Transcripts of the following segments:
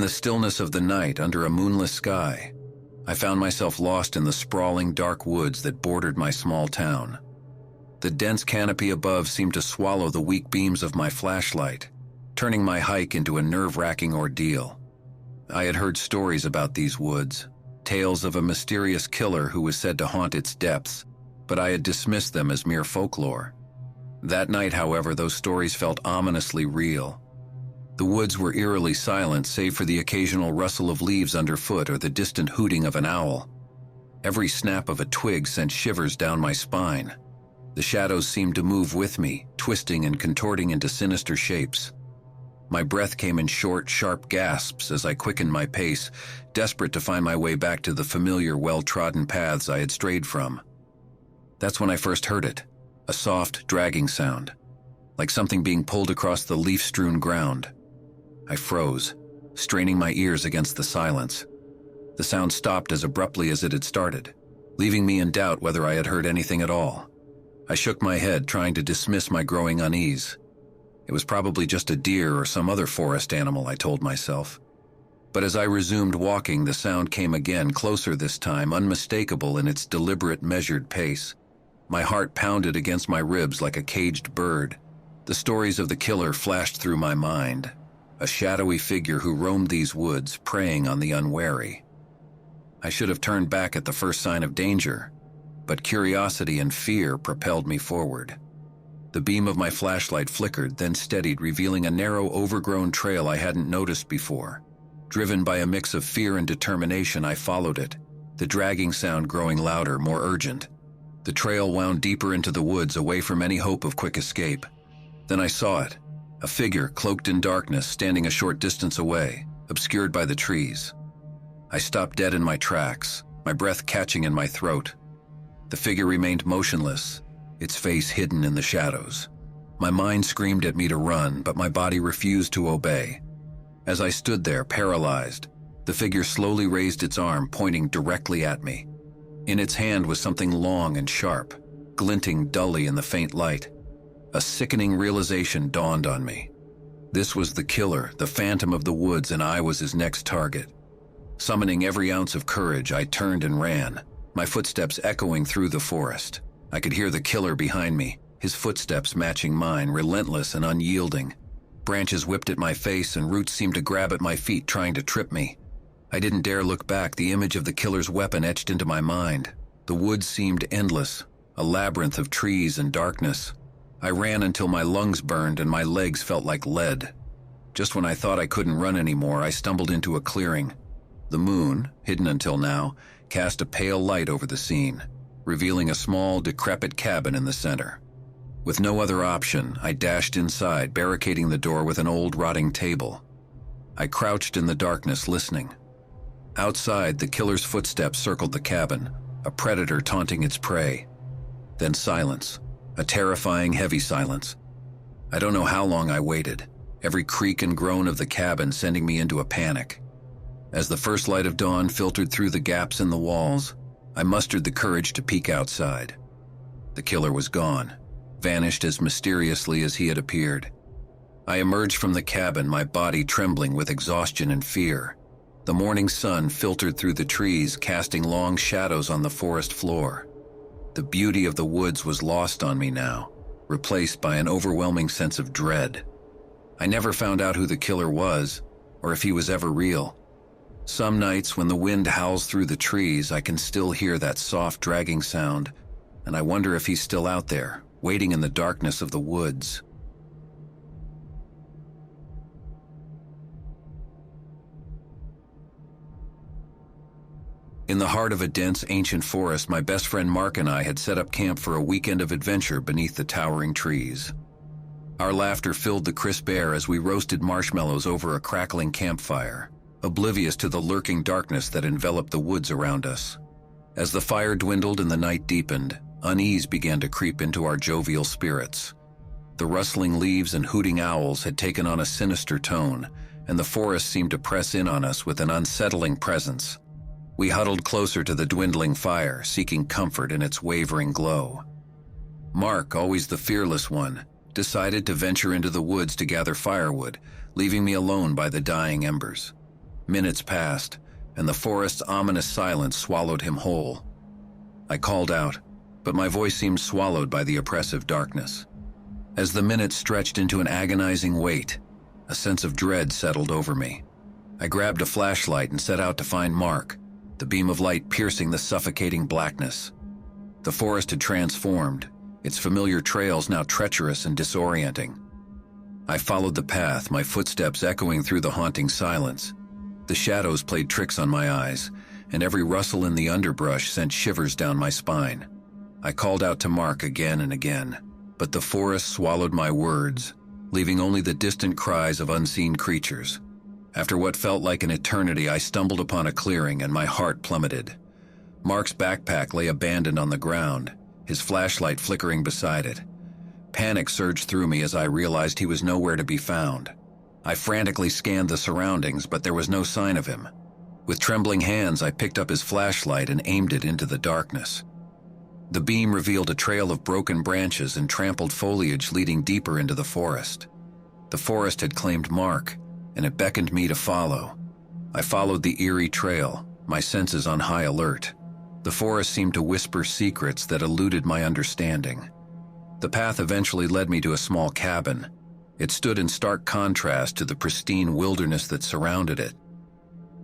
the stillness of the night, under a moonless sky, I found myself lost in the sprawling dark woods that bordered my small town. The dense canopy above seemed to swallow the weak beams of my flashlight, turning my hike into a nerve-wracking ordeal. I had heard stories about these woods, tales of a mysterious killer who was said to haunt its depths, but I had dismissed them as mere folklore. That night, however, those stories felt ominously real. The woods were eerily silent, save for the occasional rustle of leaves underfoot or the distant hooting of an owl. Every snap of a twig sent shivers down my spine. The shadows seemed to move with me, twisting and contorting into sinister shapes. My breath came in short, sharp gasps as I quickened my pace, desperate to find my way back to the familiar, well-trodden paths I had strayed from. That's when I first heard it, a soft, dragging sound, like something being pulled across the leaf-strewn ground. I froze, straining my ears against the silence. The sound stopped as abruptly as it had started, leaving me in doubt whether I had heard anything at all. I shook my head, trying to dismiss my growing unease. It was probably just a deer or some other forest animal, I told myself. But as I resumed walking, the sound came again, closer this time, unmistakable in its deliberate, measured pace. My heart pounded against my ribs like a caged bird. The stories of the killer flashed through my mind, a shadowy figure who roamed these woods, preying on the unwary. I should have turned back at the first sign of danger, but curiosity and fear propelled me forward. The beam of my flashlight flickered, then steadied, revealing a narrow, overgrown trail I hadn't noticed before. Driven by a mix of fear and determination, I followed it, the dragging sound growing louder, more urgent. The trail wound deeper into the woods, away from any hope of quick escape. Then I saw it, a figure cloaked in darkness, standing a short distance away, obscured by the trees. I stopped dead in my tracks, my breath catching in my throat. The figure remained motionless, its face hidden in the shadows. My mind screamed at me to run, but my body refused to obey. As I stood there, paralyzed, the figure slowly raised its arm, pointing directly at me. In its hand was something long and sharp, glinting dully in the faint light. A sickening realization dawned on me. This was the killer, the phantom of the woods, and I was his next target. Summoning every ounce of courage, I turned and ran, my footsteps echoing through the forest. I could hear the killer behind me, his footsteps matching mine, relentless and unyielding. Branches whipped at my face and roots seemed to grab at my feet, trying to trip me. I didn't dare look back, the image of the killer's weapon etched into my mind. The woods seemed endless, a labyrinth of trees and darkness. I ran until my lungs burned and my legs felt like lead. Just when I thought I couldn't run anymore, I stumbled into a clearing. The moon, hidden until now, cast a pale light over the scene, revealing a small, decrepit cabin in the center. With no other option, I dashed inside, barricading the door with an old, rotting table. I crouched in the darkness, listening. Outside, the killer's footsteps circled the cabin, a predator taunting its prey. Then silence, a terrifying, heavy silence. I don't know how long I waited, every creak and groan of the cabin sending me into a panic. As the first light of dawn filtered through the gaps in the walls, I mustered the courage to peek outside. The killer was gone, vanished as mysteriously as he had appeared. I emerged from the cabin, my body trembling with exhaustion and fear. The morning sun filtered through the trees, casting long shadows on the forest floor. The beauty of the woods was lost on me now, replaced by an overwhelming sense of dread. I never found out who the killer was, or if he was ever real. Some nights when the wind howls through the trees, I can still hear that soft, dragging sound, and I wonder if he's still out there, waiting in the darkness of the woods. In the heart of a dense, ancient forest, my best friend Mark and I had set up camp for a weekend of adventure beneath the towering trees. Our laughter filled the crisp air as we roasted marshmallows over a crackling campfire, oblivious to the lurking darkness that enveloped the woods around us. As the fire dwindled and the night deepened, unease began to creep into our jovial spirits. The rustling leaves and hooting owls had taken on a sinister tone, and the forest seemed to press in on us with an unsettling presence. We huddled closer to the dwindling fire, seeking comfort in its wavering glow. Mark, always the fearless one, decided to venture into the woods to gather firewood, leaving me alone by the dying embers. Minutes passed, and the forest's ominous silence swallowed him whole. I called out, but my voice seemed swallowed by the oppressive darkness. As the minutes stretched into an agonizing wait, a sense of dread settled over me. I grabbed a flashlight and set out to find Mark, the beam of light piercing the suffocating blackness. The forest had transformed, its familiar trails now treacherous and disorienting. I followed the path, my footsteps echoing through the haunting silence. The shadows played tricks on my eyes, and every rustle in the underbrush sent shivers down my spine. I called out to Mark again and again, but the forest swallowed my words, leaving only the distant cries of unseen creatures. After what felt like an eternity, I stumbled upon a clearing and my heart plummeted. Mark's backpack lay abandoned on the ground, his flashlight flickering beside it. Panic surged through me as I realized he was nowhere to be found. I frantically scanned the surroundings, but there was no sign of him. With trembling hands, I picked up his flashlight and aimed it into the darkness. The beam revealed a trail of broken branches and trampled foliage leading deeper into the forest. The forest had claimed Mark, and it beckoned me to follow. I followed the eerie trail, my senses on high alert. The forest seemed to whisper secrets that eluded my understanding. The path eventually led me to a small cabin. It stood in stark contrast to the pristine wilderness that surrounded it.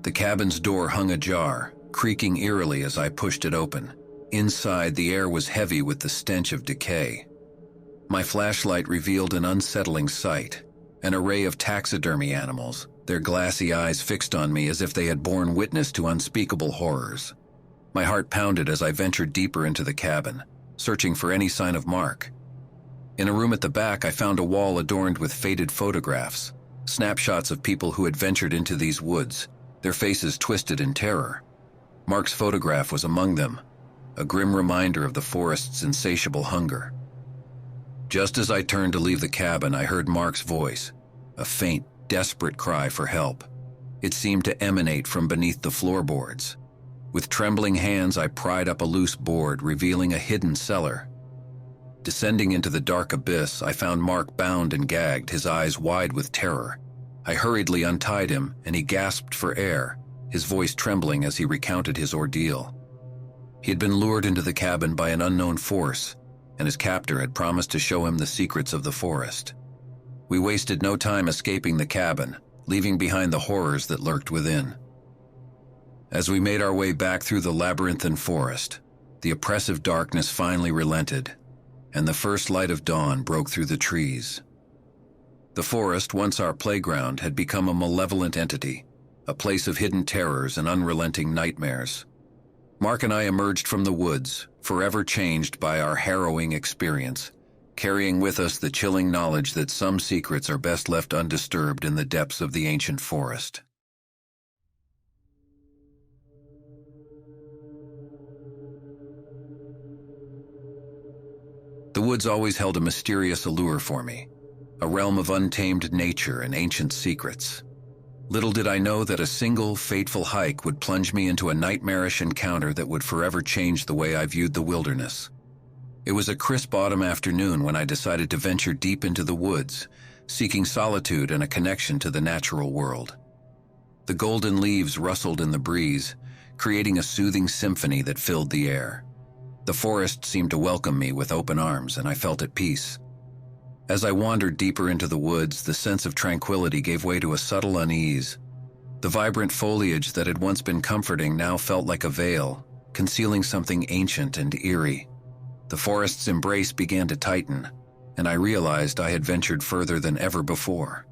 The cabin's door hung ajar, creaking eerily as I pushed it open. Inside, the air was heavy with the stench of decay. My flashlight revealed an unsettling sight, an array of taxidermy animals, their glassy eyes fixed on me as if they had borne witness to unspeakable horrors. My heart pounded as I ventured deeper into the cabin, searching for any sign of Mark. In a room at the back, I found a wall adorned with faded photographs, snapshots of people who had ventured into these woods, their faces twisted in terror. Mark's photograph was among them, a grim reminder of the forest's insatiable hunger. Just as I turned to leave the cabin, I heard Mark's voice, a faint, desperate cry for help. It seemed to emanate from beneath the floorboards. With trembling hands, I pried up a loose board, revealing a hidden cellar. Descending into the dark abyss, I found Mark bound and gagged, his eyes wide with terror. I hurriedly untied him, and he gasped for air, his voice trembling as he recounted his ordeal. He had been lured into the cabin by an unknown force, and his captor had promised to show him the secrets of the forest. We wasted no time escaping the cabin, leaving behind the horrors that lurked within. As we made our way back through the labyrinthine forest, the oppressive darkness finally relented, and the first light of dawn broke through the trees. The forest, once our playground, had become a malevolent entity, a place of hidden terrors and unrelenting nightmares. Mark and I emerged from the woods, forever changed by our harrowing experience, carrying with us the chilling knowledge that some secrets are best left undisturbed in the depths of the ancient forest. The woods always held a mysterious allure for me, a realm of untamed nature and ancient secrets. Little did I know that a single, fateful hike would plunge me into a nightmarish encounter that would forever change the way I viewed the wilderness. It was a crisp autumn afternoon when I decided to venture deep into the woods, seeking solitude and a connection to the natural world. The golden leaves rustled in the breeze, creating a soothing symphony that filled the air. The forest seemed to welcome me with open arms, and I felt at peace. As I wandered deeper into the woods, the sense of tranquility gave way to a subtle unease. The vibrant foliage that had once been comforting now felt like a veil, concealing something ancient and eerie. The forest's embrace began to tighten, and I realized I had ventured further than ever before.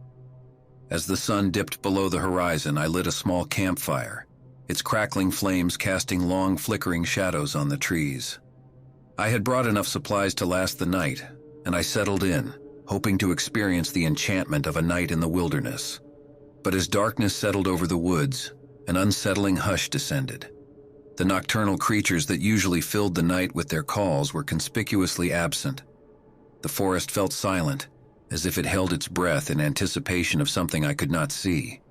As the sun dipped below the horizon, I lit a small campfire, its crackling flames casting long, flickering shadows on the trees. I had brought enough supplies to last the night, and I settled in, hoping to experience the enchantment of a night in the wilderness. But as darkness settled over the woods, an unsettling hush descended. The nocturnal creatures that usually filled the night with their calls were conspicuously absent. The forest felt silent, as if it held its breath in anticipation of something I could not see.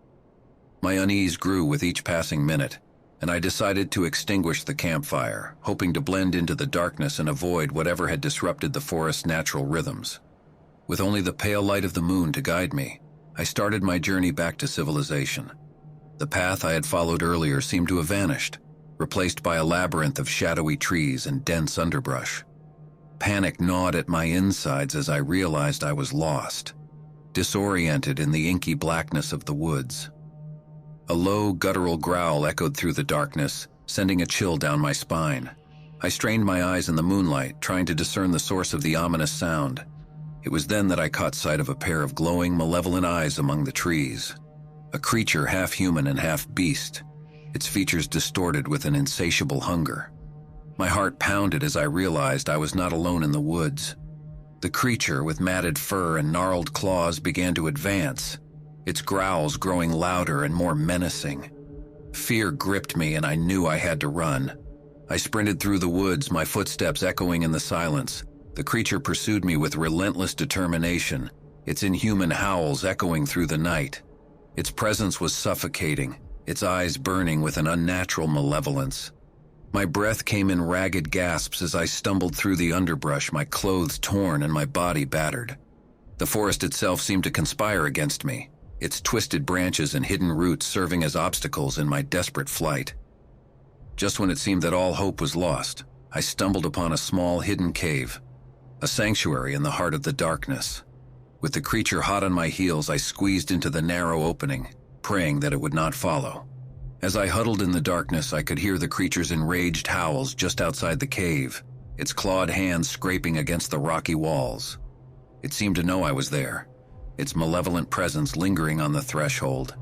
My unease grew with each passing minute, and I decided to extinguish the campfire, hoping to blend into the darkness and avoid whatever had disrupted the forest's natural rhythms. With only the pale light of the moon to guide me, I started my journey back to civilization. The path I had followed earlier seemed to have vanished, replaced by a labyrinth of shadowy trees and dense underbrush. Panic gnawed at my insides as I realized I was lost, disoriented in the inky blackness of the woods. A low, guttural growl echoed through the darkness, sending a chill down my spine. I strained my eyes in the moonlight, trying to discern the source of the ominous sound. It was then that I caught sight of a pair of glowing, malevolent eyes among the trees. A creature half human and half beast, its features distorted with an insatiable hunger. My heart pounded as I realized I was not alone in the woods. The creature, with matted fur and gnarled claws, began to advance, its growls growing louder and more menacing. Fear gripped me and I knew I had to run. I sprinted through the woods, my footsteps echoing in the silence. The creature pursued me with relentless determination, its inhuman howls echoing through the night. Its presence was suffocating, its eyes burning with an unnatural malevolence. My breath came in ragged gasps as I stumbled through the underbrush, my clothes torn and my body battered. The forest itself seemed to conspire against me, its twisted branches and hidden roots serving as obstacles in my desperate flight. Just when it seemed that all hope was lost, I stumbled upon a small hidden cave, a sanctuary in the heart of the darkness. With the creature hot on my heels, I squeezed into the narrow opening, praying that it would not follow. As I huddled in the darkness, I could hear the creature's enraged howls just outside the cave, its clawed hands scraping against the rocky walls. It seemed to know I was there, its malevolent presence lingering on the threshold.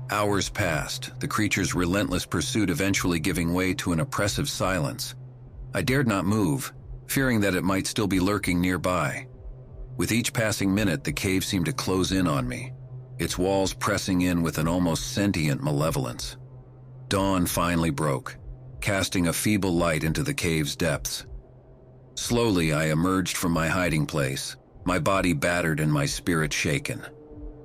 Hours passed, the creature's relentless pursuit eventually giving way to an oppressive silence. I dared not move, fearing that it might still be lurking nearby. With each passing minute, the cave seemed to close in on me, its walls pressing in with an almost sentient malevolence. Dawn finally broke, casting a feeble light into the cave's depths. Slowly, I emerged from my hiding place, my body battered and my spirit shaken.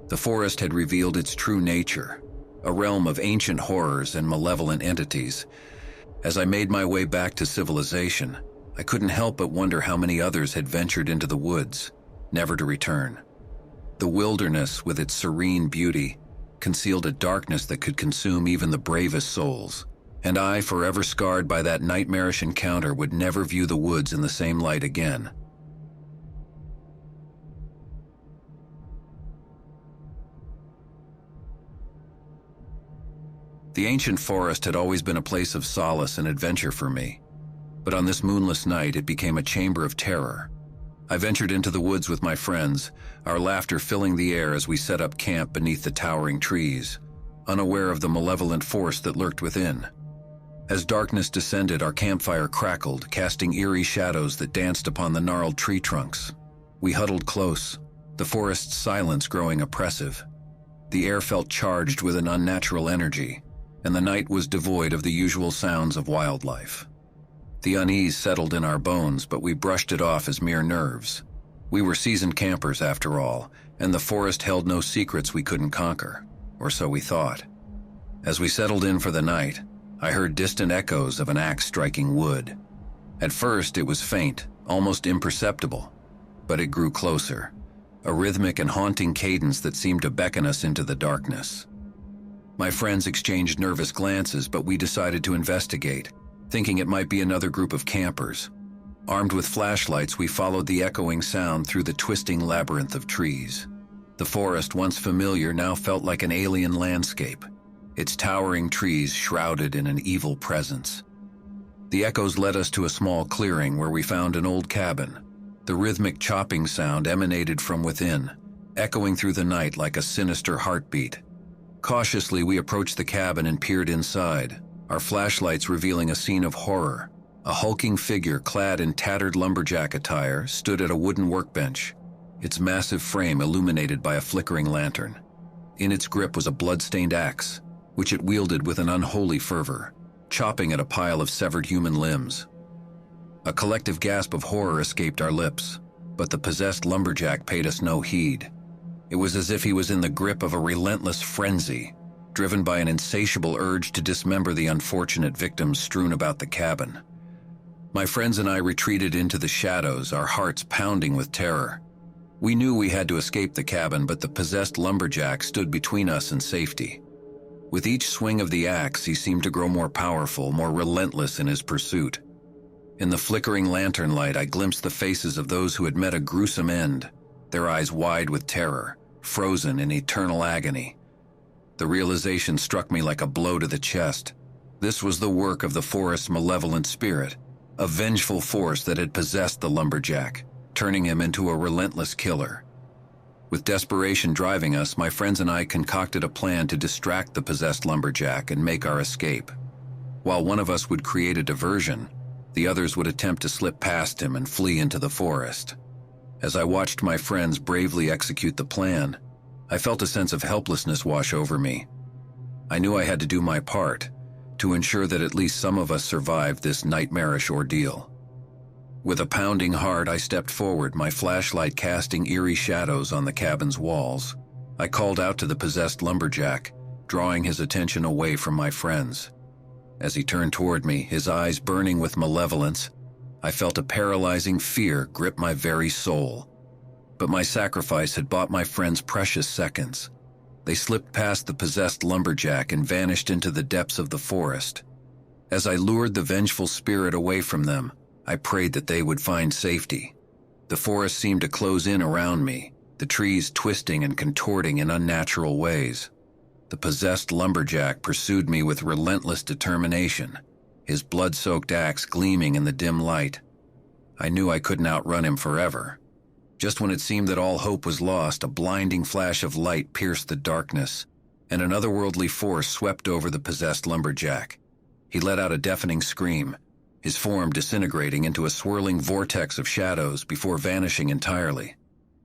The forest had revealed its true nature, a realm of ancient horrors and malevolent entities. As I made my way back to civilization, I couldn't help but wonder how many others had ventured into the woods, never to return. The wilderness, with its serene beauty, concealed a darkness that could consume even the bravest souls, and I, forever scarred by that nightmarish encounter, would never view the woods in the same light again. The ancient forest had always been a place of solace and adventure for me, but on this moonless night it became a chamber of terror. I ventured into the woods with my friends, our laughter filling the air as we set up camp beneath the towering trees, unaware of the malevolent force that lurked within. As darkness descended, our campfire crackled, casting eerie shadows that danced upon the gnarled tree trunks. We huddled close, the forest's silence growing oppressive. The air felt charged with an unnatural energy, and the night was devoid of the usual sounds of wildlife. The unease settled in our bones, but we brushed it off as mere nerves. We were seasoned campers after all, and the forest held no secrets we couldn't conquer, or so we thought. As we settled in for the night, I heard distant echoes of an axe striking wood. At first it was faint, almost imperceptible, but it grew closer, a rhythmic and haunting cadence that seemed to beckon us into the darkness. My friends exchanged nervous glances, but we decided to investigate, thinking it might be another group of campers. Armed with flashlights, we followed the echoing sound through the twisting labyrinth of trees. The forest, once familiar, now felt like an alien landscape, its towering trees shrouded in an evil presence. The echoes led us to a small clearing where we found an old cabin. The rhythmic chopping sound emanated from within, echoing through the night like a sinister heartbeat. Cautiously, we approached the cabin and peered inside, our flashlights revealing a scene of horror. A hulking figure clad in tattered lumberjack attire stood at a wooden workbench, its massive frame illuminated by a flickering lantern. In its grip was a blood-stained axe, which it wielded with an unholy fervor, chopping at a pile of severed human limbs. A collective gasp of horror escaped our lips, but the possessed lumberjack paid us no heed. It was as if he was in the grip of a relentless frenzy, driven by an insatiable urge to dismember the unfortunate victims strewn about the cabin. My friends and I retreated into the shadows, our hearts pounding with terror. We knew we had to escape the cabin, but the possessed lumberjack stood between us and safety. With each swing of the axe, he seemed to grow more powerful, more relentless in his pursuit. In the flickering lantern light, I glimpsed the faces of those who had met a gruesome end, their eyes wide with terror, frozen in eternal agony. The realization struck me like a blow to the chest. This was the work of the forest's malevolent spirit, a vengeful force that had possessed the lumberjack, turning him into a relentless killer. With desperation driving us, my friends and I concocted a plan to distract the possessed lumberjack and make our escape. While one of us would create a diversion, the others would attempt to slip past him and flee into the forest. As I watched my friends bravely execute the plan, I felt a sense of helplessness wash over me. I knew I had to do my part, to ensure that at least some of us survived this nightmarish ordeal. With a pounding heart, I stepped forward, my flashlight casting eerie shadows on the cabin's walls. I called out to the possessed lumberjack, drawing his attention away from my friends. As he turned toward me, his eyes burning with malevolence, I felt a paralyzing fear grip my very soul. But my sacrifice had bought my friends precious seconds. They slipped past the possessed lumberjack and vanished into the depths of the forest. As I lured the vengeful spirit away from them, I prayed that they would find safety. The forest seemed to close in around me, the trees twisting and contorting in unnatural ways. The possessed lumberjack pursued me with relentless determination, his blood-soaked axe gleaming in the dim light. I knew I couldn't outrun him forever. Just when it seemed that all hope was lost, a blinding flash of light pierced the darkness, and an otherworldly force swept over the possessed lumberjack. He let out a deafening scream, his form disintegrating into a swirling vortex of shadows before vanishing entirely.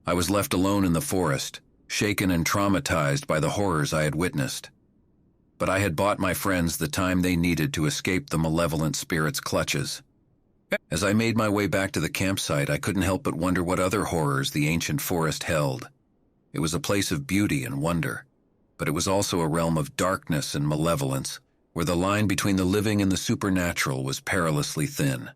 I was left alone in the forest, shaken and traumatized by the horrors I had witnessed. But I had bought my friends the time they needed to escape the malevolent spirit's clutches. As I made my way back to the campsite, I couldn't help but wonder what other horrors the ancient forest held. It was a place of beauty and wonder, but it was also a realm of darkness and malevolence, where the line between the living and the supernatural was perilously thin.